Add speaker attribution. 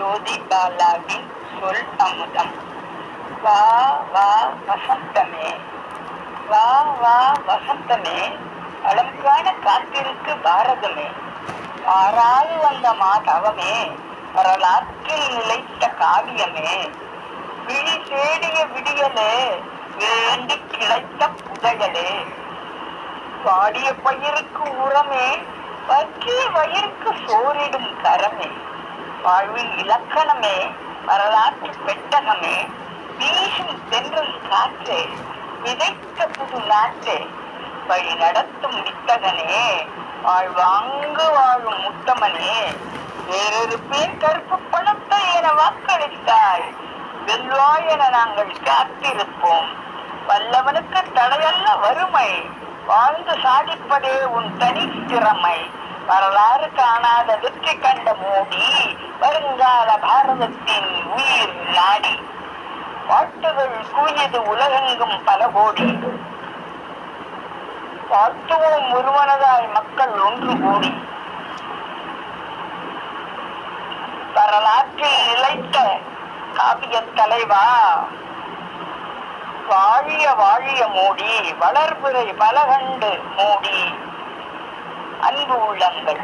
Speaker 1: ஜோதி பாலாவின் சொல் அமுதம். வா வா வசந்தமே, வா வா வசந்தமே, அலங்கான காத்திருக்கு பாரதமே, மாறாது வந்த மாதவமே, வரலாற்றில் நிலைத்த காவியமே, விழி தேடிய விடியலே, வேண்டி கிளைத்த புதையலே, வாடிய பயிருக்கு உரமே, வற்றிய வயிற்கு சோறிடும் கரமே, வாழ்வின் இலக்கணமே, வரலாற்று பெட்டகமே, வீசும் தென்றல் காற்றே, விதைத்த புது நாற்றே, வழி நடத்தும் வித்தகனே, வாழ்வாங்கு வாழும் முத்தமனே, வேறொரு பேர் கருப்பு பணத்தை என வாக்களித்தாய், வெல்வாய் என நாங்கள் காத்திருப்போம். வல்லவனுக்கு தடையல்ல வறுமை, வாழ்ந்து சாதிப்பதே உன் தனி திறமை. வரலாறு காணாத வெற்றி கண்ட மோடி, வருங்கால பாரதத்தின் உயிர் நாடி. வாழ்த்துகள் கூறியது உலகெங்கும் பல கோடி, வாழ்த்துவோம் ஒருவனதாய் மக்கள் ஒன்று கூடி. வரலாற்றில் நிலைத்த காவிய தலைவா, வாழிய வாழிய மோடி, வளர்பிறை பலகண்டு மோடி. அன்பு உள்ளங்கள்.